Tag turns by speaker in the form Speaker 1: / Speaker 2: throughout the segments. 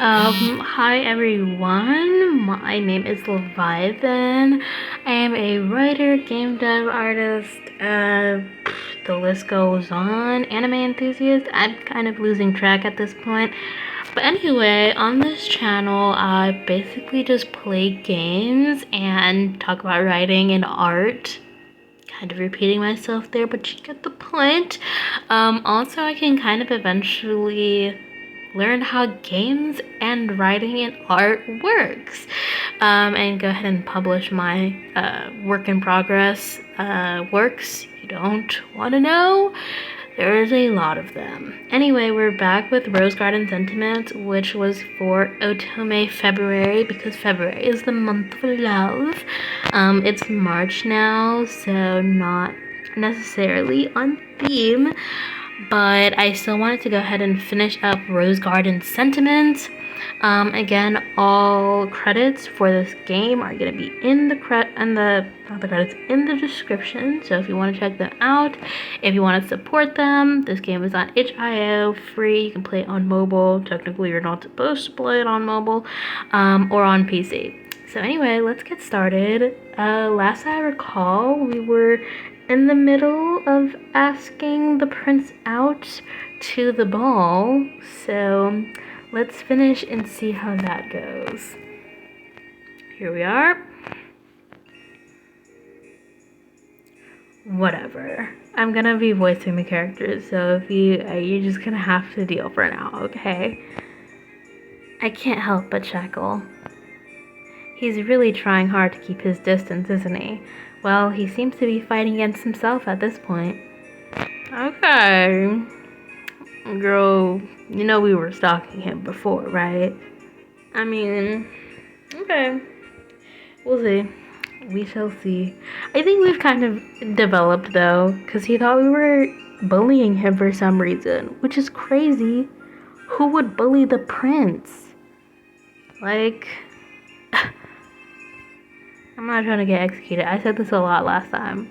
Speaker 1: Hi everyone, my name is Leviathan. I am a writer, game dev artist, the list goes on, anime enthusiast. I'm kind of losing track at this point. But anyway, on this channel, I basically just play games and talk about writing and art. Kind of repeating myself there, but you get the point. Also, I can kind of eventually learn how games and writing and art works, and go ahead and publish my work in progress works. You don't want to know? There's a lot of them. Anyway, we're back with Rose Garden Sentiment, which was for Otome February, because February is the month of love. It's March now, so not necessarily on theme, but I still wanted to go ahead and finish up Rose Garden Sentiment. Again, all credits for this game are gonna be in the credits in the description. So if you want to check them out, if you want to support them, this game is on itch.io, free. You can play it on mobile. Technically, you're not supposed to play it on mobile, or on PC. So anyway, let's get started. Last I recall, we were in the middle of asking the prince out to the ball, so let's finish and see how that goes. Here we are. Whatever. I'm gonna be voicing the characters, so if you're just gonna have to deal for now, okay? I can't help but chuckle. He's really trying hard to keep his distance, isn't he? Well, he seems to be fighting against himself at this point. Okay. Girl, you know we were stalking him before, right? I mean, okay. We'll see. We shall see. I think we've kind of developed, though, because he thought we were bullying him for some reason, which is crazy. Who would bully the prince? Like, I'm not trying to get executed. I said this a lot last time.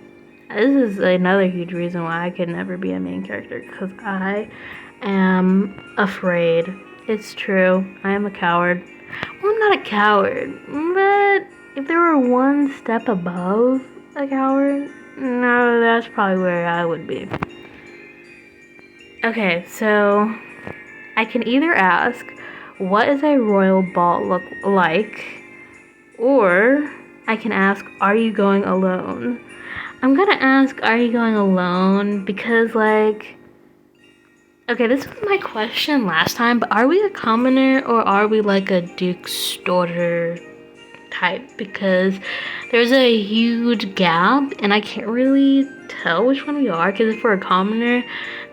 Speaker 1: This is another huge reason why I could never be a main character, because I am afraid. It's true. I am a coward. Well, I'm not a coward, but if there were one step above a coward, no, that's probably where I would be. Okay, so I can either ask, what does a royal ball look like? Or I can ask, are you going alone? I'm gonna ask, are you going alone? Because, like, okay, this was my question last time, but are we a commoner or are we like a duke's daughter type? Because there's a huge gap and I can't really tell which one we are, because if we're a commoner,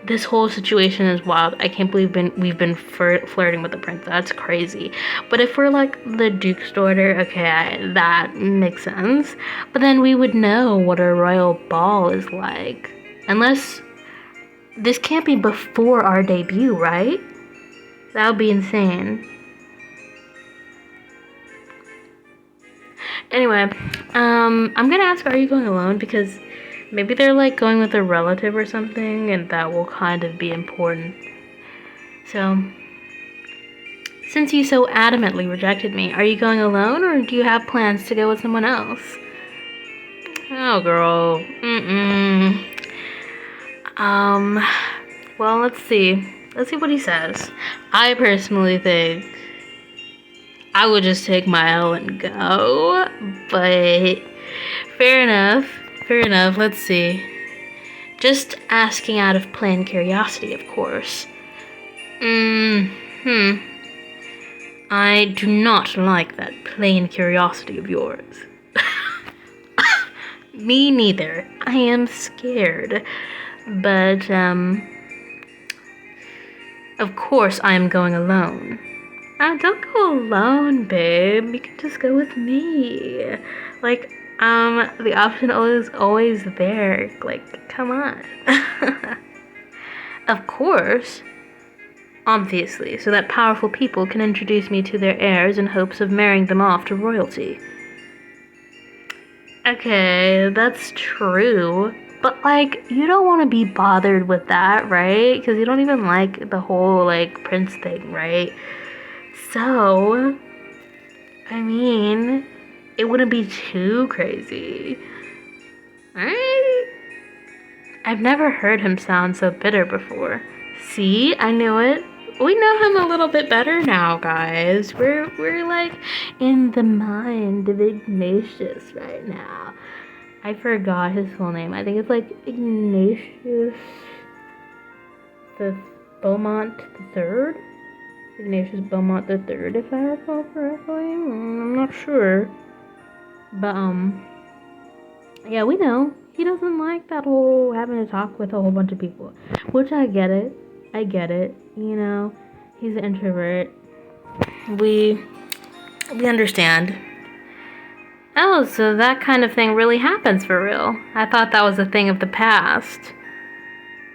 Speaker 1: this whole situation is wild. I can't believe we've been flirting with the prince. That's crazy. But if we're like the duke's daughter, okay, that makes sense. But then we would know what a royal ball is like. Unless this can't be before our debut, right? That would be insane. Anyway, I'm gonna ask, are you going alone? Because maybe they're like going with a relative or something, and that will kind of be important. So, since you so adamantly rejected me, are you going alone or do you have plans to go with someone else? Oh, girl. Well, let's see. Let's see what he says. I personally think I would just take my L and go, but fair enough. Fair enough. Let's see. Just asking out of plain curiosity, of course. I do not like that plain curiosity of yours. Me neither. I am scared. But, of course I am going alone. Don't go alone, babe. You can just go with me. Like, the option is always there. Like, come on. Of course. Obviously, so that powerful people can introduce me to their heirs in hopes of marrying them off to royalty. Okay, that's true. But, like, you don't want to be bothered with that, right? Because you don't even like the whole, like, prince thing, right? So, I mean, it wouldn't be too crazy. I've never heard him sound so bitter before. See, I knew it. We know him a little bit better now, guys. We're like in the mind of Ignatius right now. I forgot his full name. I think it's like Ignatius the Beaumont the Third. Ignatius Beaumont the Third, if I recall correctly. I'm not sure, but yeah, we know he doesn't like that whole having to talk with a whole bunch of people, which I get it. I get it. You know, he's an introvert. We understand. Oh, so that kind of thing really happens for real. I thought that was a thing of the past.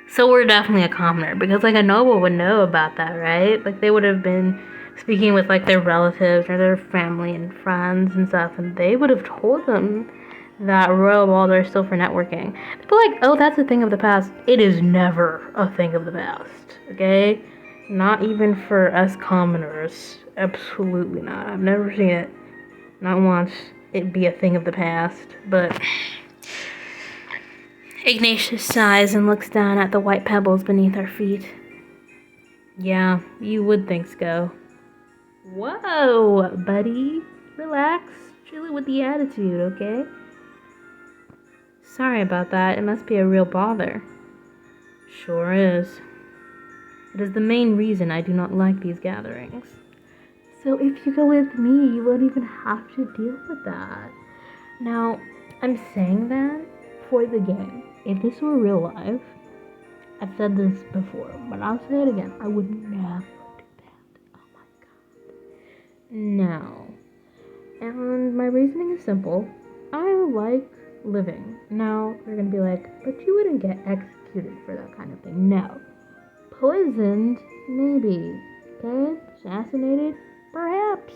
Speaker 1: So we're definitely a commoner, because like a noble would know about that, right? Like they would have been speaking with like their relatives or their family and friends and stuff, and they would have told them that royal balls are still for networking. They'd be like, oh, that's a thing of the past. It is never a thing of the past, okay? Not even for us commoners. Absolutely not. I've never seen it. Not once. It'd be a thing of the past, but Ignatius sighs and looks down at the white pebbles beneath our feet. Yeah, you would think so. Whoa, buddy. Relax. Chill it with the attitude, okay? Sorry about that. It must be a real bother. Sure is. It is the main reason I do not like these gatherings. So if you go with me, you won't even have to deal with that. Now, I'm saying that for the game. If this were real life, I've said this before, but I'll say it again. I would never do that. Oh my god. No. And my reasoning is simple. I like living. Now, you're gonna be like, but you wouldn't get executed for that kind of thing. No. Poisoned? Maybe. Okay? Assassinated? Perhaps.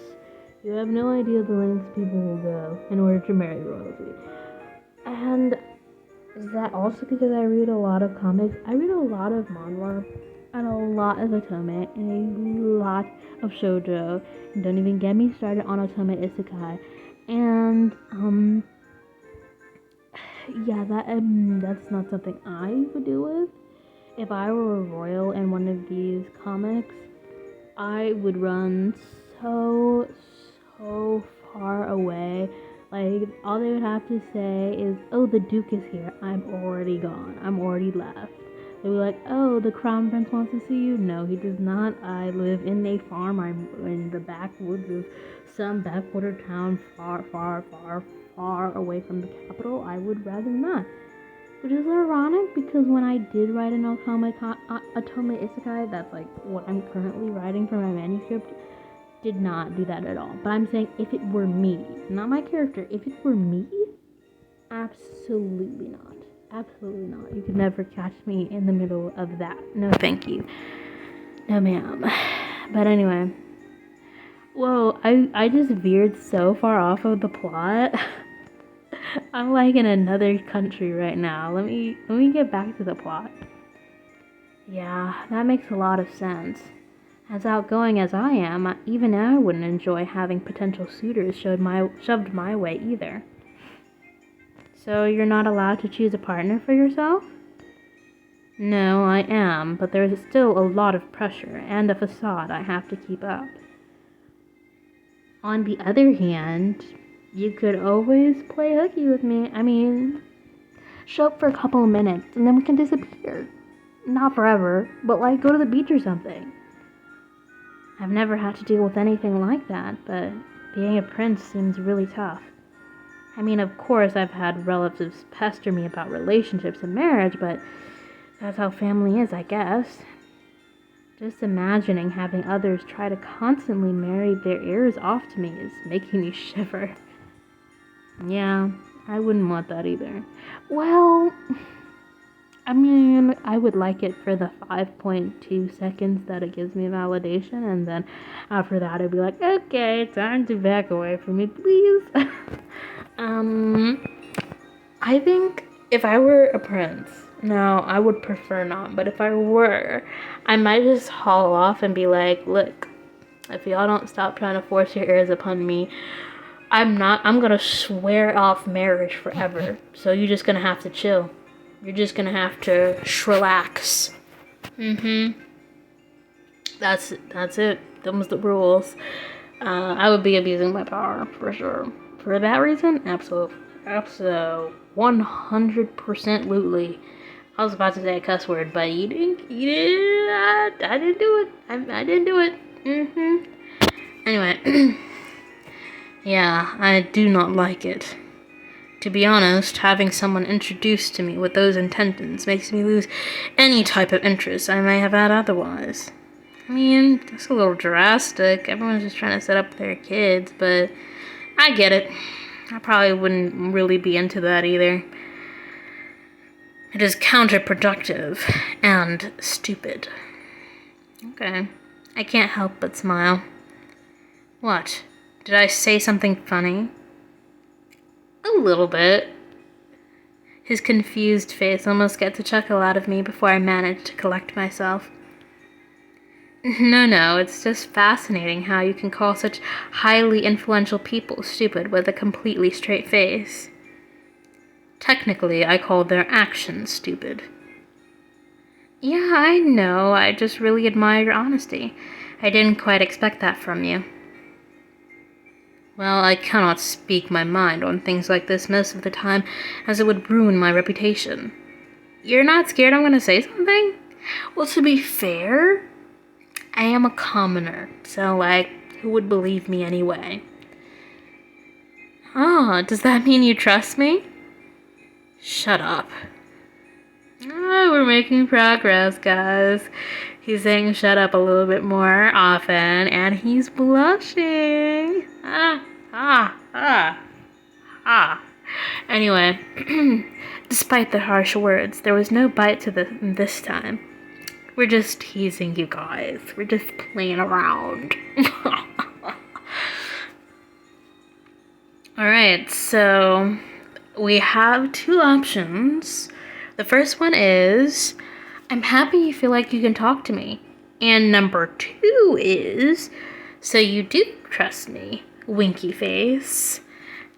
Speaker 1: You have no idea the lengths people will go in order to marry royalty. And is that also because I read a lot of comics? I read a lot of manhwa and a lot of otome and a lot of shoujo. And don't even get me started on otome isekai. And yeah, that's not something I would deal with. If I were a royal in one of these comics, I would run so far away. Like, all they would have to say is, oh, the Duke is here. I'm already gone. I'm already left. They'd be like, oh, the Crown Prince wants to see you. No, he does not. I live in a farm. I'm in the backwoods of some backwater town far away from the capital. I would rather not. Which is ironic, because when I did write an otome isekai, that's like what I'm currently writing for my manuscript, did not do that at all. But I'm saying, if it were me, not my character, if it were me, absolutely not. Absolutely not. You could never catch me in the middle of that. No, thank you. No, ma'am. But anyway. Whoa, I just veered so far off of the plot. I'm like in another country right now. Let me get back to the plot. Yeah, that makes a lot of sense. As outgoing as I am, even I wouldn't enjoy having potential suitors shoved my way either. So you're not allowed to choose a partner for yourself? No, I am, but there's still a lot of pressure and a facade I have to keep up. On the other hand, you could always play hooky with me. I mean, show up for a couple of minutes and then we can disappear. Not forever, but like go to the beach or something. I've never had to deal with anything like that, but being a prince seems really tough. I mean, of course, I've had relatives pester me about relationships and marriage, but that's how family is, I guess. Just imagining having others try to constantly marry their ears off to me is making me shiver. Yeah, I wouldn't want that either. Well, I mean, I would like it for the 5.2 seconds that it gives me validation, and then after that, I'd be like, okay, time to back away from me, please. I think if I were a prince, no, I would prefer not, but if I were, I might just haul off and be like, look, If y'all don't stop trying to force your ears upon me, I'm gonna swear off marriage forever. So you're just gonna have to chill. You're just gonna have to shrillax. That's it. Those the rules. I would be abusing my power for sure. For that reason, absolutely, 100%. I was about to say a cuss word, but you didn't. I didn't do it. I didn't do it. Anyway, yeah, I do not like it. To be honest, having someone introduced to me with those intentions makes me lose any type of interest I may have had otherwise. I mean, that's a little drastic. Everyone's just trying to set up their kids, but I get it. I probably wouldn't really be into that either. It is counterproductive and stupid. Okay. I can't help but smile. What? Did I say something funny? A little bit. His confused face almost gets a chuckle out of me before I manage to collect myself. No, it's just fascinating how you can call such highly influential people stupid with a completely straight face. Technically, I call their actions stupid. Yeah, I know. I just really admire your honesty. I didn't quite expect that from you. Well, I cannot speak my mind on things like this most of the time, as it would ruin my reputation. You're not scared I'm gonna say something? Well, to be fair, I am a commoner, so, who would believe me anyway? Oh, does that mean you trust me? Shut up. Oh, we're making progress, guys. He's saying shut up a little bit more often, and he's blushing. Anyway, despite the harsh words, there was no bite to this time. We're just teasing you guys. We're just playing around. Alright, so we have two options. The first one is, I'm happy you feel like you can talk to me. And number two is, so you do trust me, winky face.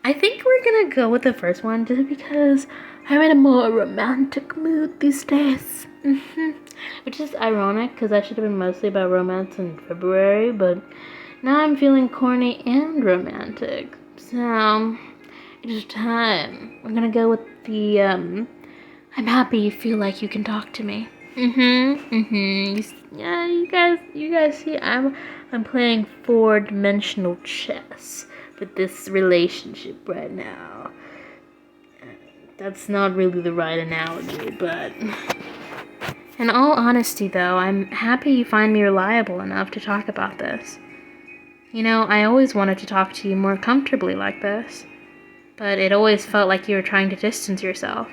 Speaker 1: I think we're gonna go with the first one just because I'm in a more romantic mood these days. Which is ironic because I should have been mostly about romance in February, but now I'm feeling corny and romantic. So, it is time. We're gonna go with the, I'm happy you feel like you can talk to me. Yeah, you guys see, I'm playing 4-dimensional chess with this relationship right now. That's not really the right analogy, but in all honesty, though, I'm happy you find me reliable enough to talk about this. You know, I always wanted to talk to you more comfortably like this, but it always felt like you were trying to distance yourself.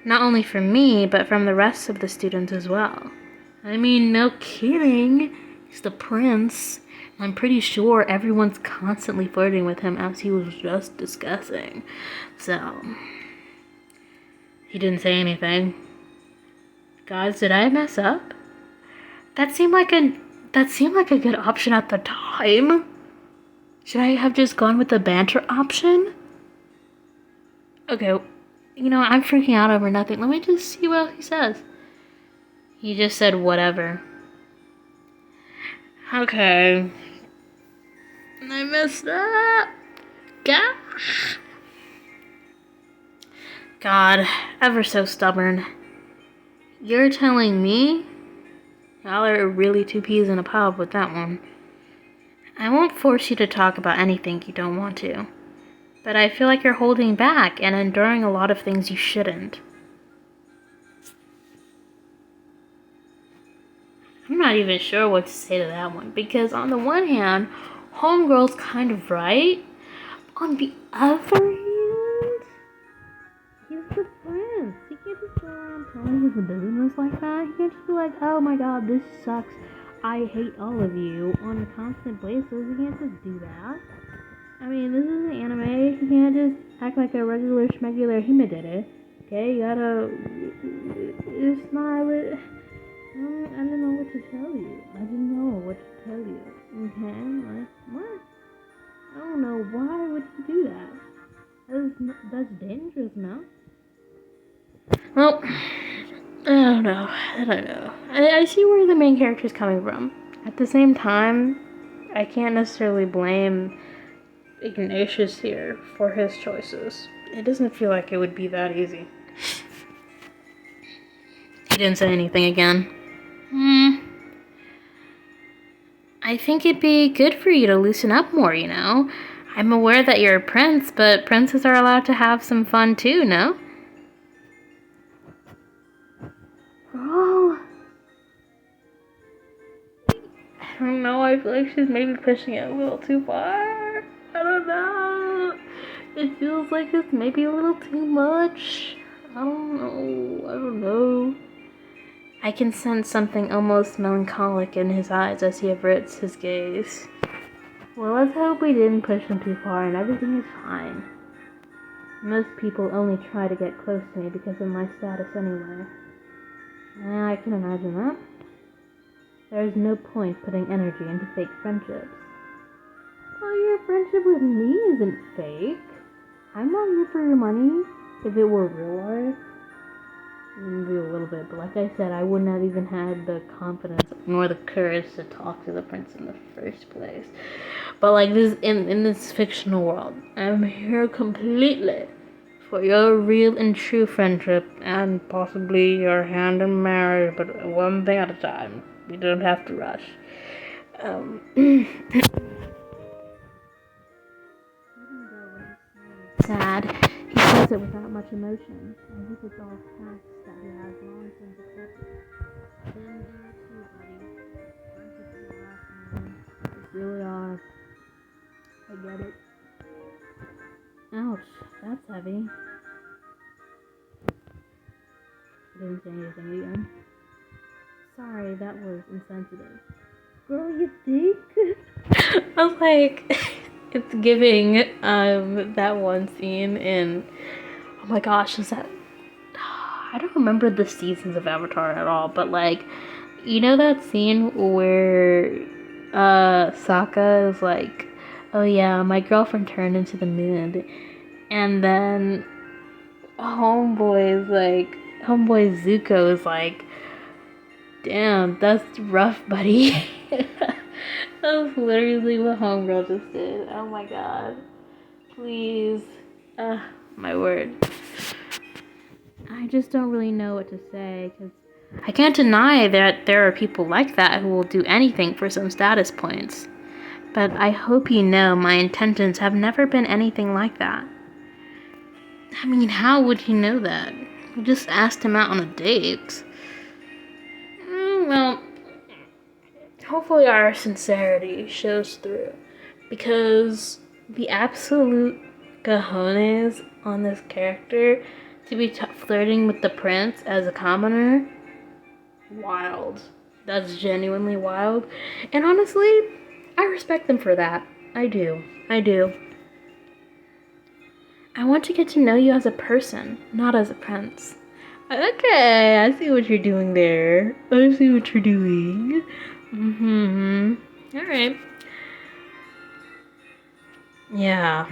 Speaker 1: Not only from me, but from the rest of the students as well. I mean, no kidding. He's the prince. I'm pretty sure everyone's constantly flirting with him, as he was just discussing. So, he didn't say anything. Guys, did I mess up? That seemed like a good option at the time. Should I have just gone with the banter option? Okay, you know, I'm freaking out over nothing. Let me just see what he says. He just said whatever. Okay. I messed up. Gosh. God, ever so stubborn. You're telling me? Y'all are really two peas in a pod with that one. I won't force you to talk about anything you don't want to. But I feel like you're holding back and enduring a lot of things you shouldn't. I'm not even sure what to say to that one. Because on the one hand, homegirl's kind of right. On the other hand, he's the prince. He can't just go around telling his business like that. He can't just be like, oh my god, this sucks. I hate all of you on a constant basis. He can't just do that. I mean, this is an anime. You can't just act like a regular schmegular himedere. Okay, you gotta... It's not... I don't know what to tell you. I didn't know what to tell you. Okay, like, what? I don't know, why would he do that? That's dangerous, no? Well, I don't know. I see where the main character is coming from. At the same time, I can't necessarily blame Ignatius here for his choices. It doesn't feel like it would be that easy. He didn't say anything again. I think it'd be good for you to loosen up more, you know? I'm aware that you're a prince, but princes are allowed to have some fun too, no? Girl. I don't know, I feel like she's maybe pushing it a little too far. I don't know. It feels like it's maybe a little too much. I don't know. I can sense something almost melancholic in his eyes as he averts his gaze. Well, let's hope we didn't push him too far and everything is fine. Most people only try to get close to me because of my status anyway. Yeah, I can imagine that. There is no point putting energy into fake friendships. Well, your friendship with me isn't fake. I'm not here for your money. If it were real life, maybe a little bit, but like I said, I wouldn't have even had the confidence nor the courage to talk to the prince in the first place. But like this, in this fictional world, I'm here completely for your real and true friendship and possibly your hand in marriage, but one thing at a time. We don't have to rush. Sad. He says it without much emotion, as if it's all facts that he has long since accepted. Then there too, buddy. Friendships are the last man. They really are. I get it. Ouch, that's heavy. He didn't say anything again. Sorry, that was insensitive. Girl, you think? I was like, it's giving that one scene in, oh my gosh, is that, I don't remember the seasons of Avatar at all, but like, you know that scene where Sokka is like, oh yeah, my girlfriend turned into the moon, and then homeboy Zuko is like, damn, that's rough, buddy. That was literally what homegirl just did. Oh my god. Please. My word. I just don't really know what to say, because I can't deny that there are people like that who will do anything for some status points. But I hope you know my intentions have never been anything like that. I mean, how would you know that? You just asked him out on a date. Well, hopefully our sincerity shows through, because the absolute cojones on this character to be flirting with the prince as a commoner, wild. That's genuinely wild. And honestly, I respect them for that. I do. I want to get to know you as a person, not as a prince. Okay, I see what you're doing there. I see what you're doing. Alright. Yeah.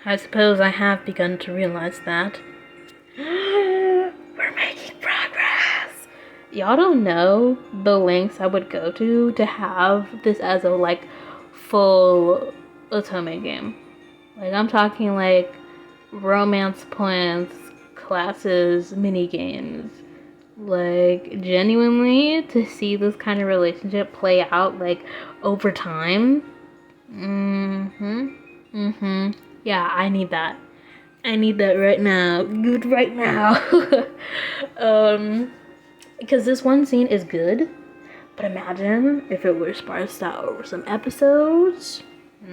Speaker 1: I suppose I have begun to realize that. We're making progress! Y'all don't know the lengths I would go to have this as a, like, full Otome game. Like, I'm talking, like, romance plans, classes, mini games. Like, genuinely, to see this kind of relationship play out, like, over time. Yeah, I need that. I need that right now. Good right now. Because this one scene is good, but imagine if it were spiced out over some episodes. I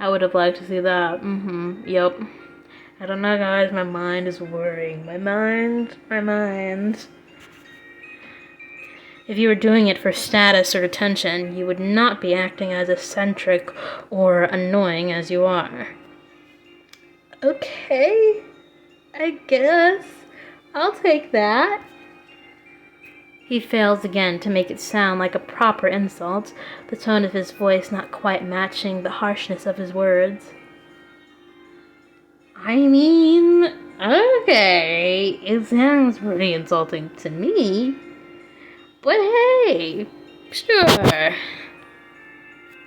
Speaker 1: would have liked to see that. Yep. I don't know, guys. My mind is worrying. My mind. If you were doing it for status or attention, you would not be acting as eccentric or annoying as you are. Okay. I guess. I'll take that. He fails again to make it sound like a proper insult, the tone of his voice not quite matching the harshness of his words. I mean, okay, it sounds pretty insulting to me, but hey, sure.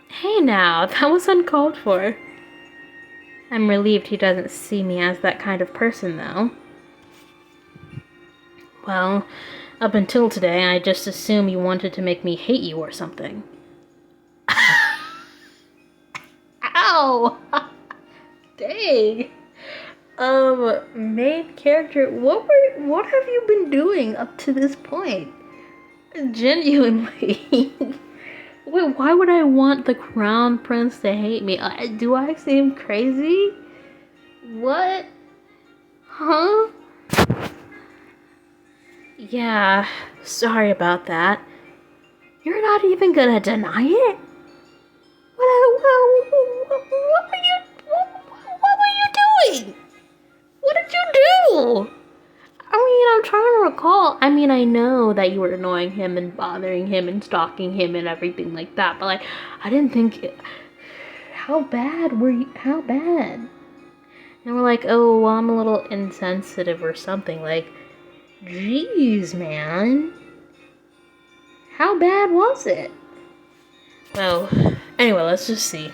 Speaker 1: Hey now, that was uncalled for. I'm relieved he doesn't see me as that kind of person, though. Well, up until today, I just assumed you wanted to make me hate you or something. Ow! Dang. Main character, what have you been doing up to this point? Genuinely. Wait, why would I want the crown prince to hate me? Do I seem crazy? What? Huh? Yeah, sorry about that. You're not even gonna deny it? What were you doing? What did you do? I mean, I'm trying to recall. I mean, I know that you were annoying him and bothering him and stalking him and everything like that, but like, I didn't think. How bad were you? How bad? And we're like, oh, well, I'm a little insensitive or something. Like, jeez, man. How bad was it? Well, anyway, let's just see.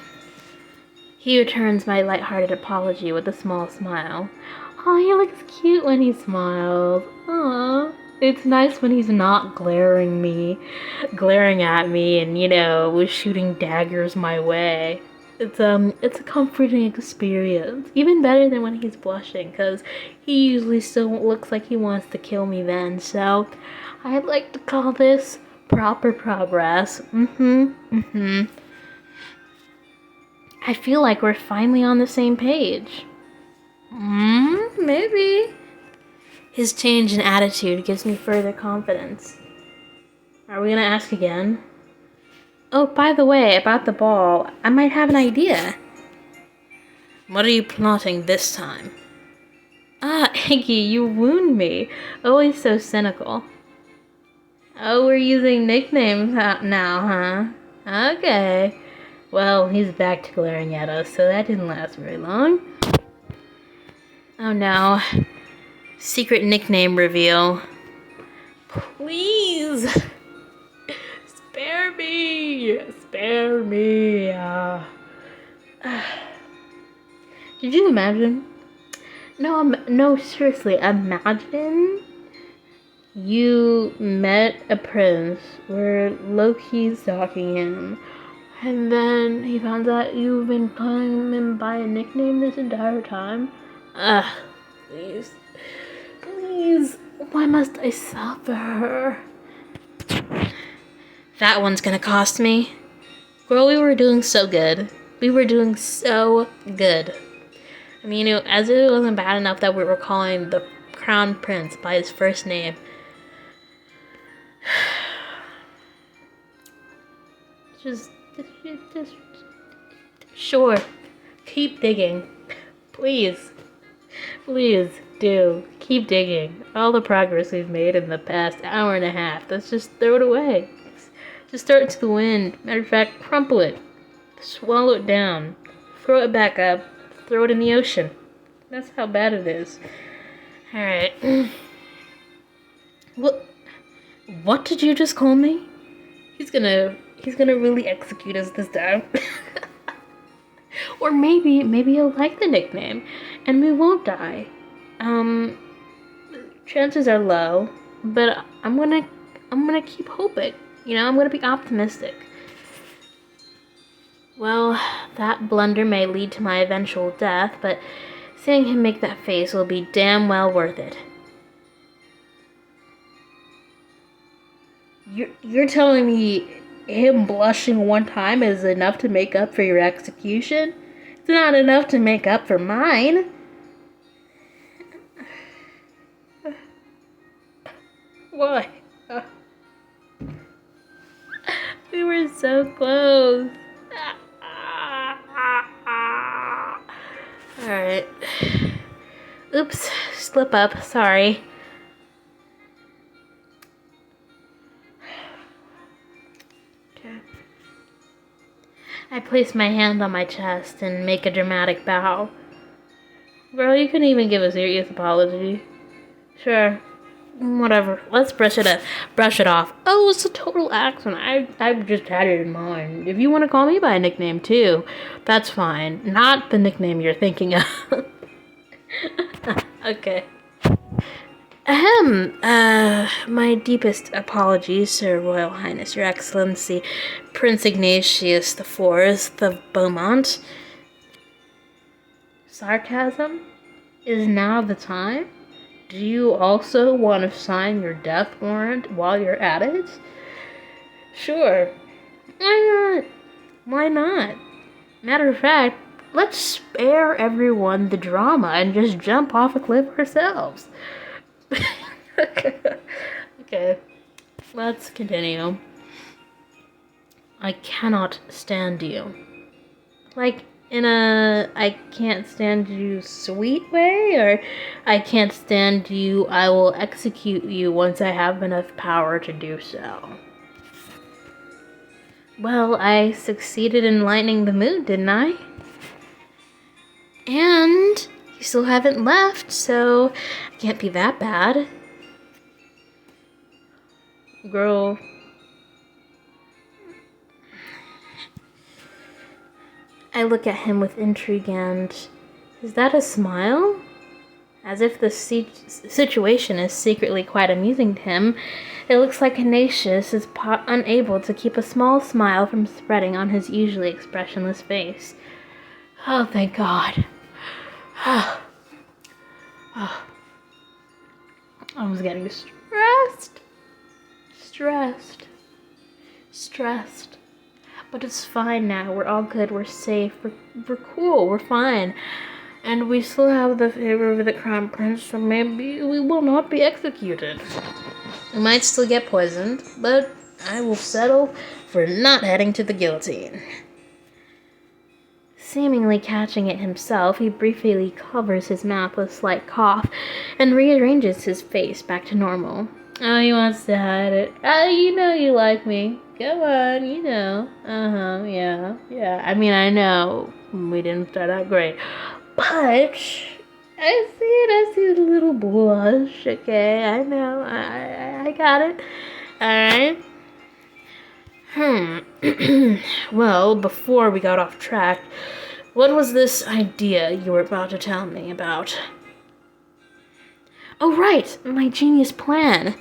Speaker 1: He returns my lighthearted apology with a small smile. Aw, he looks cute when he smiles. Aw. It's nice when he's not glaring at me and, was shooting daggers my way. It's a comforting experience. Even better than when he's blushing, because he usually still looks like he wants to kill me then. So, I'd like to call this proper progress. I feel like we're finally on the same page. Maybe. His change in attitude gives me further confidence. Are we gonna ask again? Oh, by the way, about the ball, I might have an idea. What are you plotting this time? Ah, Iggy, you wound me. Always so cynical. Oh, we're using nicknames now, huh? Okay. Well, he's back to glaring at us, so that didn't last very long. Oh no. Secret nickname reveal. Please! Spare me! Spare me! Did you imagine? No, seriously, imagine you met a prince, were low-key stalking him, and then he found out you've been calling him by a nickname this entire time. Please. Please. Why must I suffer? That one's gonna cost me. Girl, we were doing so good. We were doing so good. I mean, as if it wasn't bad enough that we were calling the crown prince by his first name. Just sure. Keep digging. Please. Please do. Keep digging. All the progress we've made in the past hour and a half, let's just throw it away. Just throw it to the wind. Matter of fact, crumple it. Swallow it down. Throw it back up. Throw it in the ocean. That's how bad it is. Alright. What did you just call me? He's gonna really execute us this time. Or maybe he'll like the nickname and we won't die. Chances are low, but I'm gonna keep hoping. I'm gonna be optimistic. Well, that blunder may lead to my eventual death, but seeing him make that face will be damn well worth it. You're telling me him blushing one time is enough to make up for your execution? It's not enough to make up for mine. Why? We were so close. Alright. Oops, slip up, sorry. Okay. I place my hand on my chest and make a dramatic bow. Girl, you couldn't even give a serious apology. Sure. Whatever. Let's brush it off. Oh, it's a total accident. I've just had it in mind. If you want to call me by a nickname too, that's fine. Not the nickname you're thinking of. Okay. My deepest apologies, Sir Royal Highness, Your Excellency, Prince Ignatius IV of Beaumont. Sarcasm? Is now the time? Do you also want to sign your death warrant while you're at it? Sure. Why not? Why not? Matter of fact, let's spare everyone the drama and just jump off a cliff ourselves. Okay, let's continue. I cannot stand you. Like, in a I can't stand you sweet way, or I can't stand you, I will execute you once I have enough power to do so. Well, I succeeded in lightening the mood, didn't I? And you still haven't left, so it can't be that bad. Girl. I look at him with intrigue and... Is that a smile? As if the situation is secretly quite amusing to him, it looks like Ignatius is unable to keep a small smile from spreading on his usually expressionless face. Oh, thank God. I was getting stressed. But it's fine now. We're all good. We're safe. We're cool. We're fine. And we still have the favor of the Crown Prince, so maybe we will not be executed. We might still get poisoned, but I will settle for not heading to the guillotine. Seemingly catching it himself, he briefly covers his mouth with a slight cough and rearranges his face back to normal. Oh, he wants to hide it. Oh, you know you like me. Come on, you know. Yeah. I mean, I know we didn't start out great. But I see the little blush, okay? I know, I got it. Alright. Well, before we got off track, what was this idea you were about to tell me about? Oh, right, my genius plan.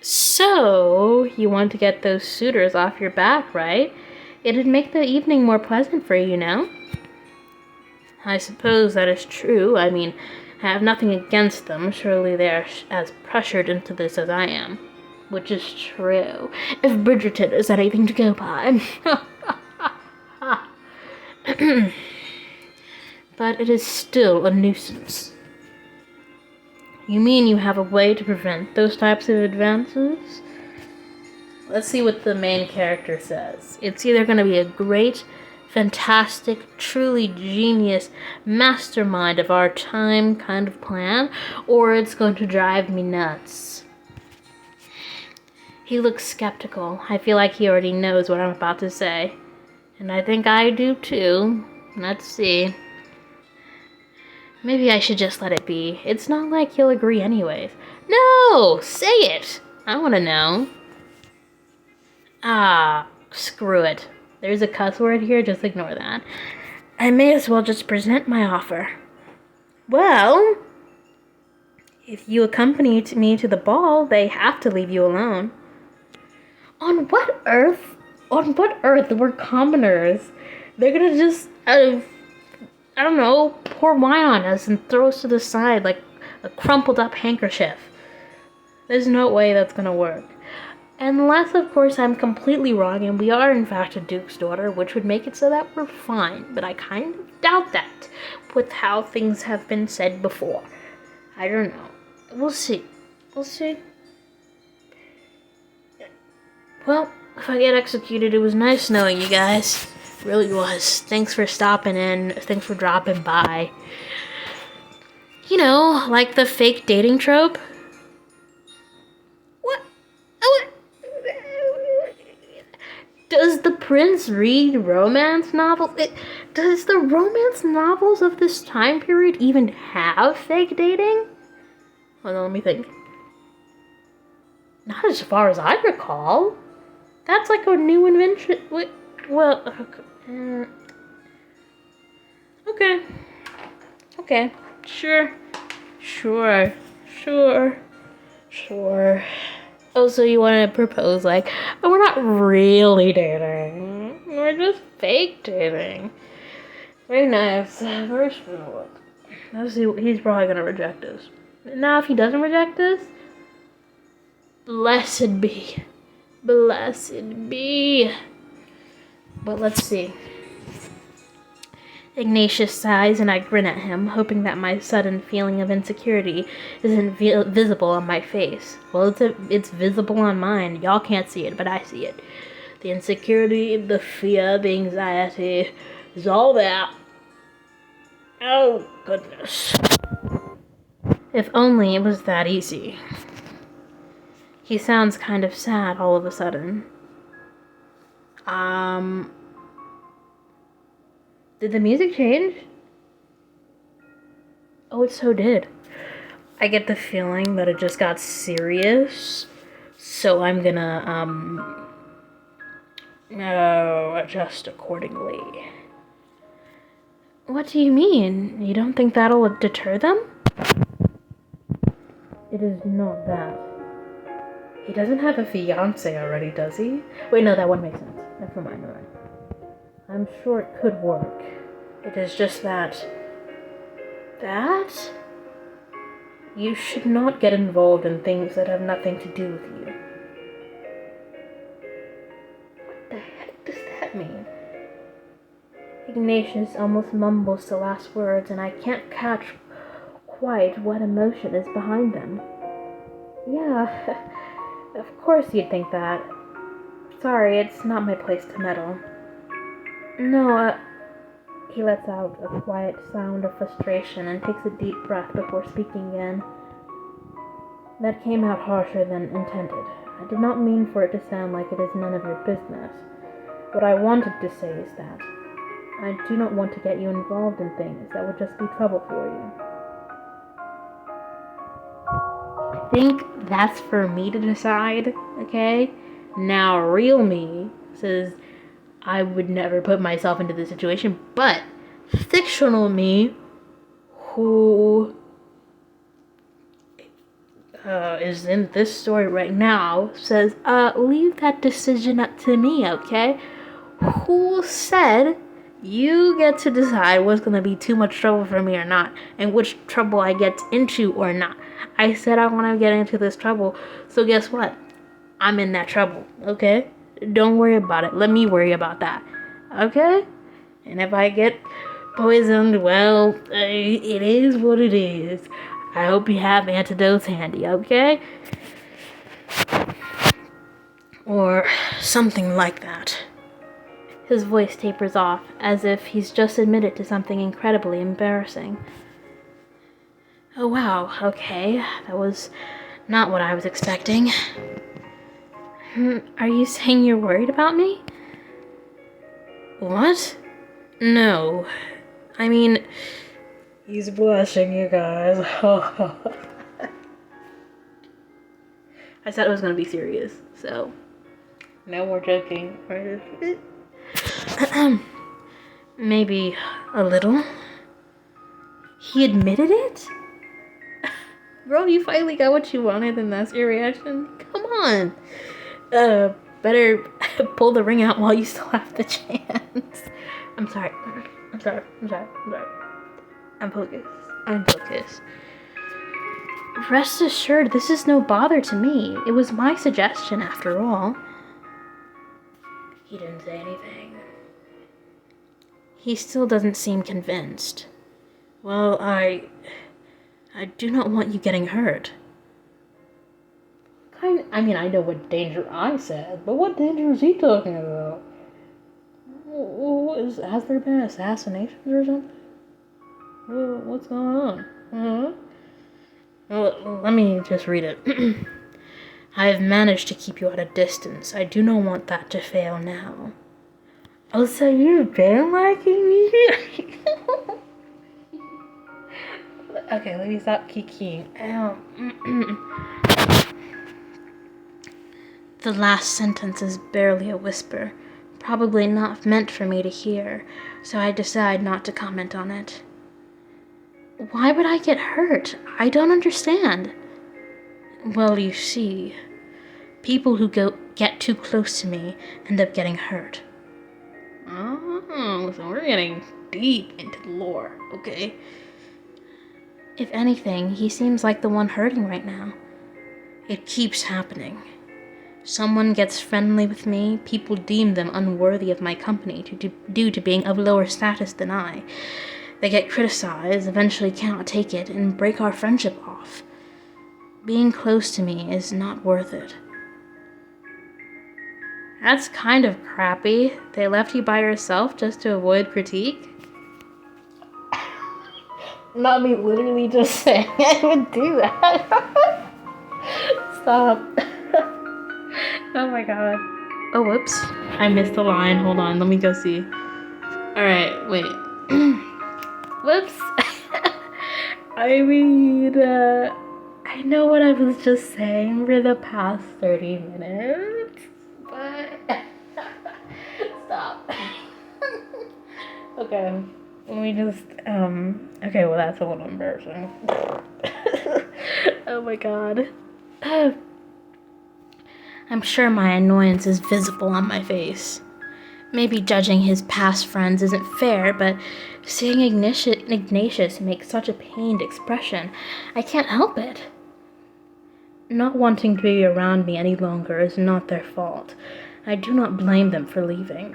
Speaker 1: So, you want to get those suitors off your back, right? It'd make the evening more pleasant for you, no? I suppose that is true. I mean, I have nothing against them. Surely they are as pressured into this as I am. Which is true. If Bridgerton is anything to go by. But it is still a nuisance. You mean you have a way to prevent those types of advances? Let's see what the main character says. It's either going to be a great, fantastic, truly genius mastermind of our time kind of plan, or it's going to drive me nuts. He looks skeptical. I feel like he already knows what I'm about to say. And I think I do too. Let's see. Maybe I should just let it be. It's not like he'll agree anyways. No! Say it! I want to know. Screw it. There's a cuss word here, just ignore that. I may as well just present my offer. Well, if you accompany me to the ball, they have to leave you alone. On what earth? We're commoners. They're gonna just, I don't know, pour wine on us and throw us to the side like a crumpled up handkerchief. There's no way that's gonna work. Unless, of course, I'm completely wrong and we are, in fact, a duke's daughter, which would make it so that we're fine. But I kind of doubt that, with how things have been said before. I don't know. We'll see. Well, if I get executed, it was nice knowing you guys. It really was. Thanks for stopping in. Thanks for dropping by. You know, like the fake dating trope. What? Does the prince read romance novels? Does the romance novels of this time period even have fake dating? Hold on, let me think. Not as far as I recall. That's like a new invention. Wait, well, okay. Okay. Sure. Oh, so you want to propose like, oh, we're not really dating. We're just fake dating. Very nice. Very smooth. Let's see, he's probably going to reject us. Now, if he doesn't reject us, blessed be. Blessed be. But let's see. Ignatius sighs and I grin at him, hoping that my sudden feeling of insecurity isn't visible on my face. Well, it's visible on mine. Y'all can't see it, but I see it. The insecurity, the fear, the anxiety is all there. Oh, goodness. If only it was that easy. He sounds kind of sad all of a sudden. Did the music change? Oh, it so did. I get the feeling that it just got serious. So I'm gonna, adjust accordingly. What do you mean? You don't think that'll deter them? It is not that. He doesn't have a fiance already, does he? Wait, no, that wouldn't make sense. Never mind. I'm sure it could work. It is just that you should not get involved in things that have nothing to do with you. What the heck does that mean? Ignatius almost mumbles the last words, and I can't catch quite what emotion is behind them. Yeah, of course you'd think that. Sorry, it's not my place to meddle. No, he lets out a quiet sound of frustration and takes a deep breath before speaking again. That came out harsher than intended. I did not mean for it to sound like it is none of your business. What I wanted to say is that I do not want to get you involved in things that would just be trouble for you. I think that's for me to decide, okay? Now, real me says I would never put myself into this situation, but fictional me, who is in this story right now, says, leave that decision up to me, okay? Who said you get to decide what's going to be too much trouble for me or not, and which trouble I get into or not? I said I want to get into this trouble, so guess what? I'm in that trouble, okay? Don't worry about it. Let me worry about that. Okay? And if I get poisoned, well, it is what it is. I hope you have antidotes handy, okay? Or something like that. His voice tapers off, as if he's just admitted to something incredibly embarrassing. Oh wow, okay. That was not what I was expecting. Are you saying you're worried about me? What? No. I mean, he's blushing, you guys. I said it was gonna be serious, so no more joking. Maybe a little. He admitted it? Bro, you finally got what you wanted and that's your reaction? Come on. Better pull the ring out while you still have the chance. I'm sorry. I'm focused. Rest assured, this is no bother to me. It was my suggestion after all. He didn't say anything. He still doesn't seem convinced. Well, I do not want you getting hurt. I mean, I know what danger I said, but what danger is he talking about? Has there been assassinations or something? What's going on? Well, let me just read it. I've managed to keep you at a distance. I do not want that to fail now. Oh, so you've been liking me? Okay, let me stop kicking. The last sentence is barely a whisper, probably not meant for me to hear, so I decide not to comment on it. Why would I get hurt? I don't understand. Well, you see, people who get too close to me end up getting hurt. Oh, so we're getting deep into the lore, okay? If anything, he seems like the one hurting right now. It keeps happening. Someone gets friendly with me, people deem them unworthy of my company due to being of lower status than I. They get criticized, eventually cannot take it, and break our friendship off. Being close to me is not worth it. That's kind of crappy. They left you by yourself just to avoid critique? Not me literally just saying I would do that. Stop. Oh my god. Oh, whoops. I missed the line. Hold on. Let me go see. Alright, wait. Whoops. I mean, I know what I was just saying for the past 30 minutes, but stop. Okay, let me just, okay, well, that's a little embarrassing. Oh my god. I'm sure my annoyance is visible on my face. Maybe judging his past friends isn't fair, but seeing Ignatius make such a pained expression, I can't help it. Not wanting to be around me any longer is not their fault. I do not blame them for leaving.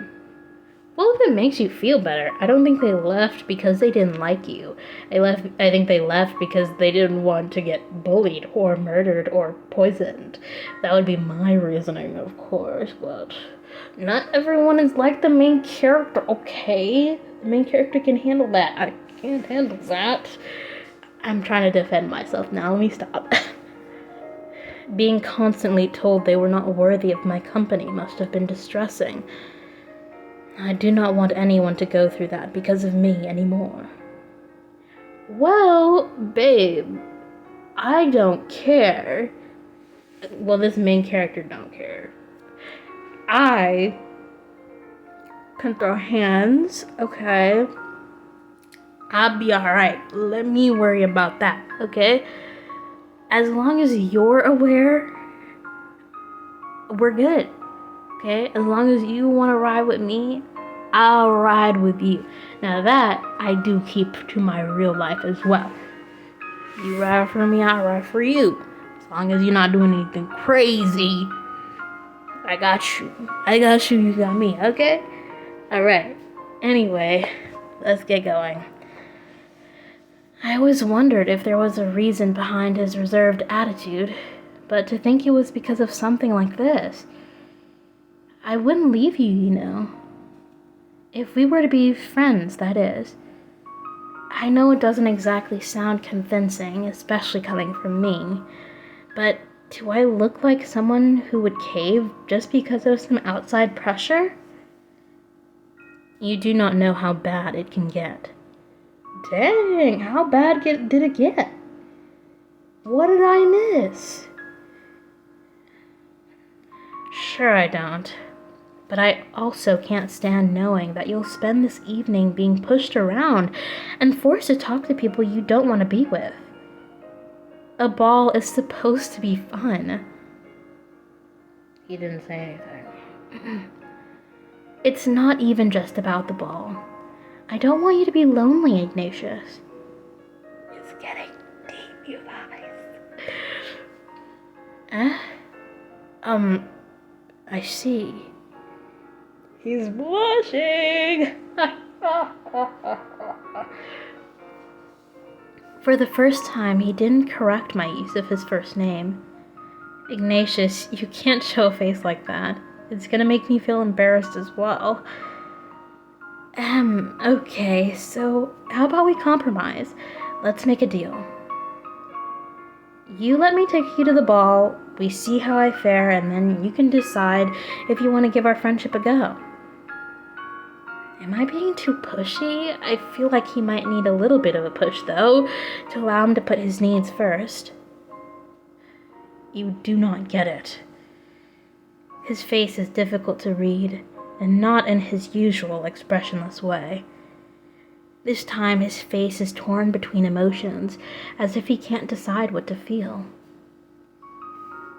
Speaker 1: Well, if it makes you feel better, I don't think they left because they didn't like you. I think they left because they didn't want to get bullied or murdered or poisoned. That would be my reasoning, of course, but not everyone is like the main character, okay? The main character can handle that. I can't handle that. I'm trying to defend myself now. Let me stop. Being constantly told they were not worthy of my company must have been distressing. I do not want anyone to go through that because of me anymore. Well, babe, I don't care. Well, this main character don't care. I can throw hands, okay? I'll be alright. Let me worry about that, okay? As long as you're aware, we're good. Okay, as long as you want to ride with me, I'll ride with you. Now that I do keep to my real life as well. You ride for me, I'll ride for you. As long as you're not doing anything crazy, I got you. I got you, you got me, okay? Alright, anyway, let's get going. I always wondered if there was a reason behind his reserved attitude, but to think it was because of something like this. I wouldn't leave you, you know. If we were to be friends, that is. I know it doesn't exactly sound convincing, especially coming from me, but do I look like someone who would cave just because of some outside pressure? You do not know how bad it can get. Dang, how bad did it get? What did I miss? Sure I don't. But I also can't stand knowing that you'll spend this evening being pushed around and forced to talk to people you don't want to be with. A ball is supposed to be fun. He didn't say anything. It's not even just about the ball. I don't want you to be lonely, Ignatius. It's getting deep, you guys. I see. He's blushing! For the first time, he didn't correct my use of his first name. Ignatius, you can't show a face like that. It's gonna make me feel embarrassed as well. Okay, so how about we compromise? Let's make a deal. You let me take you to the ball, we see how I fare, and then you can decide if you want to give our friendship a go. Am I being too pushy? I feel like he might need a little bit of a push, though, to allow him to put his needs first. You do not get it. His face is difficult to read, and not in his usual expressionless way. This time his face is torn between emotions, as if he can't decide what to feel.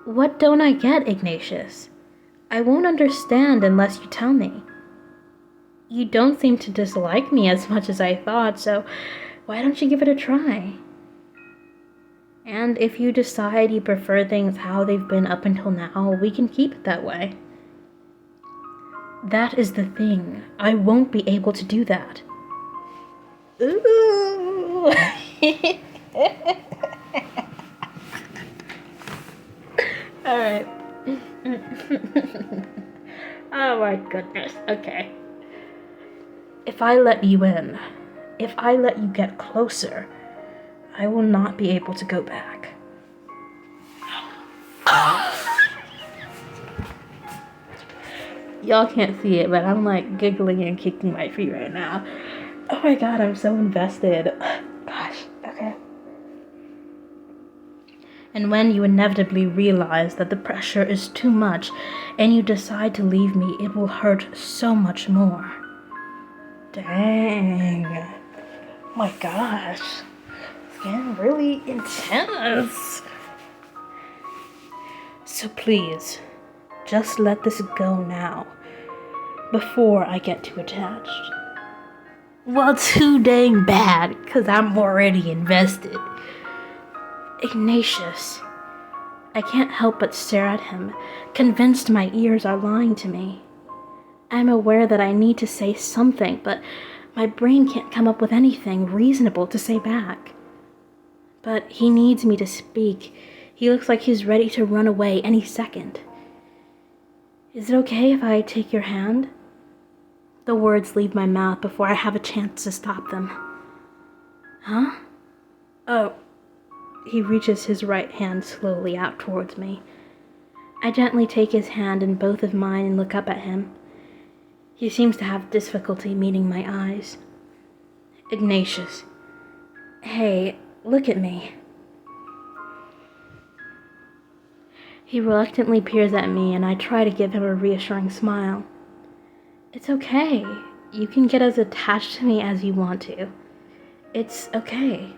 Speaker 1: What don't I get, Ignatius? I won't understand unless you tell me. You don't seem to dislike me as much as I thought, so why don't you give it a try? And if you decide you prefer things how they've been up until now, we can keep it that way. That is the thing. I won't be able to do that. Ooh. Alright. Oh my goodness. Okay. If I let you in, if I let you get closer, I will not be able to go back. Y'all can't see it, but I'm like giggling and kicking my feet right now. Oh my god, I'm so invested. Gosh, okay. And when you inevitably realize that the pressure is too much and you decide to leave me, it will hurt so much more. Dang. Oh my gosh. It's getting really intense. So please, just let this go now, before I get too attached. Well, too dang bad, because I'm already invested. Ignatius. I can't help but stare at him, convinced my ears are lying to me. I'm aware that I need to say something, but my brain can't come up with anything reasonable to say back. But he needs me to speak. He looks like he's ready to run away any second. Is it okay if I take your hand? The words leave my mouth before I have a chance to stop them. Huh? Oh. He reaches his right hand slowly out towards me. I gently take his hand in both of mine and look up at him. He seems to have difficulty meeting my eyes. Ignatius. Hey, look at me. He reluctantly peers at me, and I try to give him a reassuring smile. It's okay. You can get as attached to me as you want to. It's okay.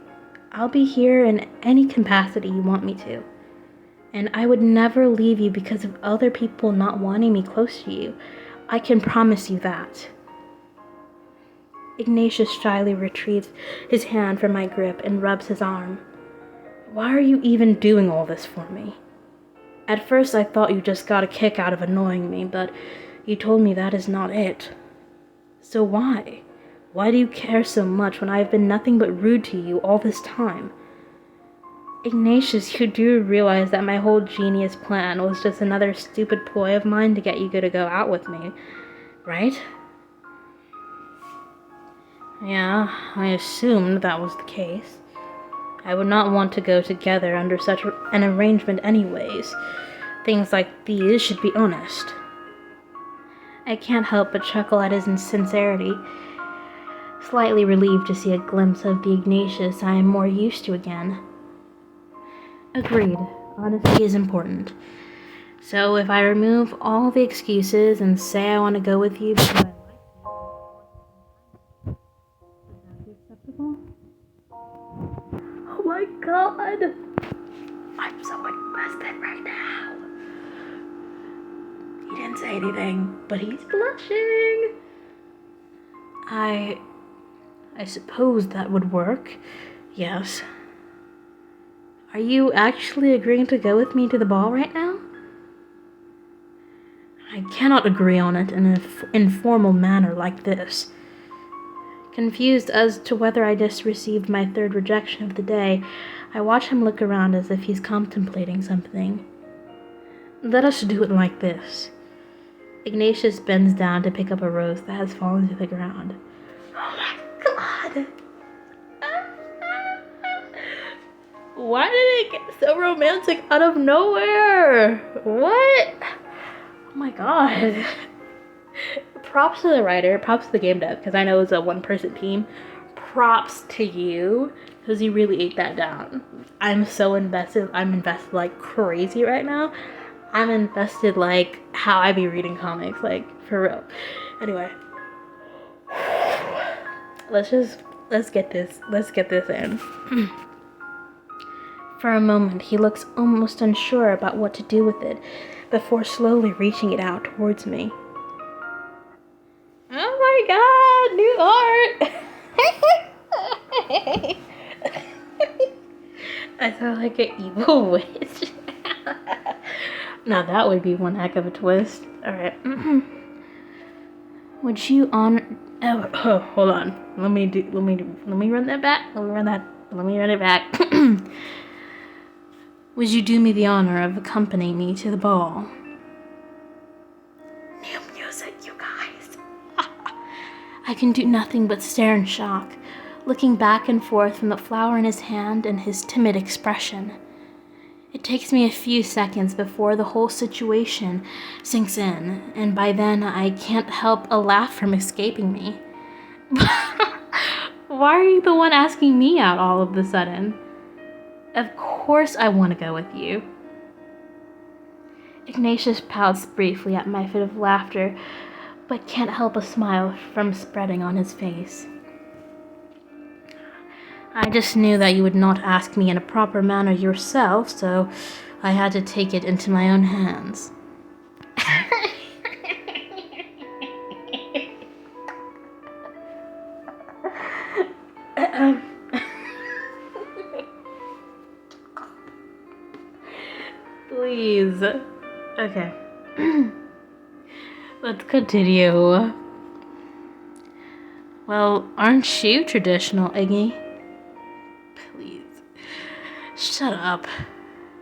Speaker 1: I'll be here in any capacity you want me to. And I would never leave you because of other people not wanting me close to you. I can promise you that. Ignatius shyly retrieves his hand from my grip and rubs his arm. Why are you even doing all this for me? At first I thought you just got a kick out of annoying me, but you told me that is not it. So why? Why do you care so much when I have been nothing but rude to you all this time? Ignatius, you do realize that my whole genius plan was just another stupid ploy of mine to get you to go out with me, right? Yeah, I assumed that was the case. I would not want to go together under such an arrangement anyways. Things like these should be honest. I can't help but chuckle at his insincerity, slightly relieved to see a glimpse of the Ignatius I am more used to again. Agreed. Honesty is important. So if I remove all the excuses and say I want to go with you because I like you, would that be acceptable? Oh my god! I'm so invested right now. He didn't say anything, but he's blushing. I suppose that would work. Yes. Are you actually agreeing to go with me to the ball right now? I cannot agree on it in an informal manner like this. Confused as to whether I just received my third rejection of the day, I watch him look around as if he's contemplating something. Let us do it like this. Ignatius bends down to pick up a rose that has fallen to the ground. Oh my god! Why did it get so romantic out of nowhere? What? Oh my god. Props to the writer, props to the game dev, because I know it's a one-person team. Props to you, because you really ate that down. I'm so invested. I'm invested like crazy right now. I'm invested like how I be reading comics, like for real. Anyway, let's get this in. For a moment, he looks almost unsure about what to do with it before slowly reaching it out towards me. Oh my god, new art! I sound like an evil witch. Now that would be one heck of a twist. Alright. Would you honor... Oh, hold on. Let me run that back. Let me run it back. Would you do me the honor of accompanying me to the ball? New music, you guys. I can do nothing but stare in shock, looking back and forth from the flower in his hand and his timid expression. It takes me a few seconds before the whole situation sinks in, and by then I can't help a laugh from escaping me. Why are you the one asking me out all of a sudden? Of course I want to go with you. Ignatius pouts briefly at my fit of laughter, but can't help a smile from spreading on his face. I just knew that you would not ask me in a proper manner yourself, so I had to take it into my own hands. Please. Okay. Let's continue. Well, aren't you traditional, Iggy? Please. Shut up.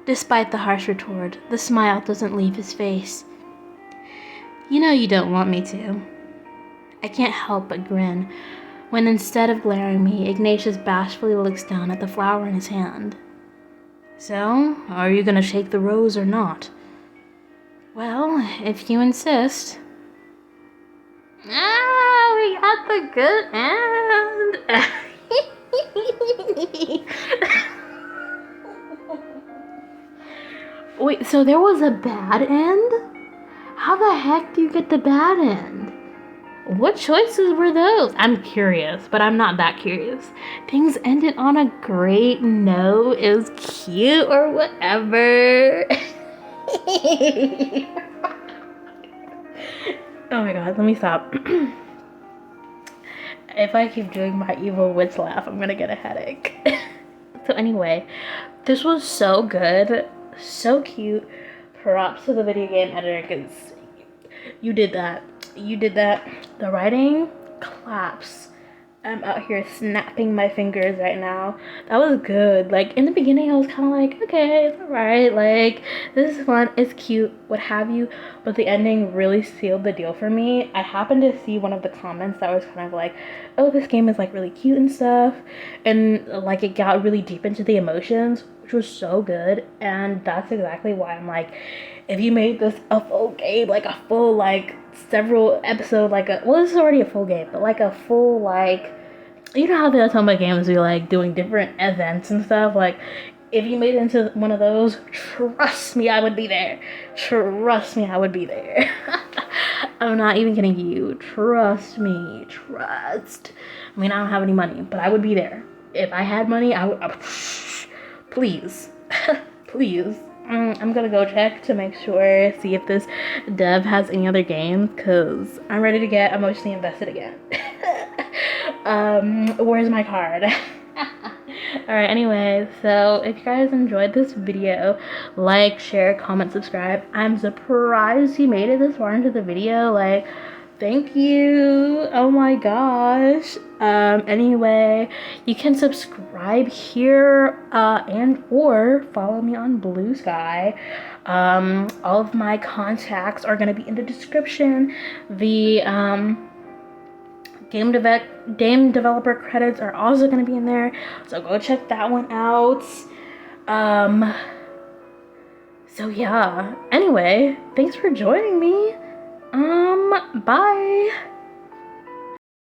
Speaker 1: Despite the harsh retort, the smile doesn't leave his face. You know you don't want me to. I can't help but grin when instead of glaring me, Ignatius bashfully looks down at the flower in his hand. So, are you gonna shake the rose or not? Well, if you insist. Ah, we got the good end. Wait, so there was a bad end? How the heck do you get the bad end? What choices were those? I'm curious, but I'm not that curious. Things ended on a great note. It was cute or whatever. Oh my god, let me stop. If I keep doing my evil witch laugh, I'm gonna get a headache. So anyway, this was so good, so cute. Props to the video game editor, because you did that. You did that. The writing claps. I'm out here snapping my fingers right now. That was good. Like, in the beginning, I was kind of like, okay, it's alright. Like, this is fun. It's cute, what have you. But the ending really sealed the deal for me. I happened to see one of the comments that was kind of like, oh, this game is, like, really cute and stuff. And, like, it got really deep into the emotions, which was so good. And that's exactly why I'm like, if you made this a full game, like, a full, like, several episode, like well, this is already a full game, but like a full, like, you know how they'll tell my games be like doing different events and stuff. Like, if you made it into one of those, trust me, I would be there. Trust me, I would be there. I'm not even kidding you. Trust me. Trust. I mean, I don't have any money, but I would be there. If I had money, I would please. Please. I'm gonna go check to make sure, see if this dev has any other games, because I'm ready to get emotionally invested again. Where's my card? Alright, anyway, so if you guys enjoyed this video, like, share, comment, subscribe. I'm surprised you made it this far into the video. Like, thank you. Oh my gosh. Anyway, you can subscribe here and or follow me on Blue Sky. All of my contacts are going to be in the description. The game developer credits are also going to be in there, so go check that one out.
Speaker 2: So yeah, anyway, thanks for joining me. Bye.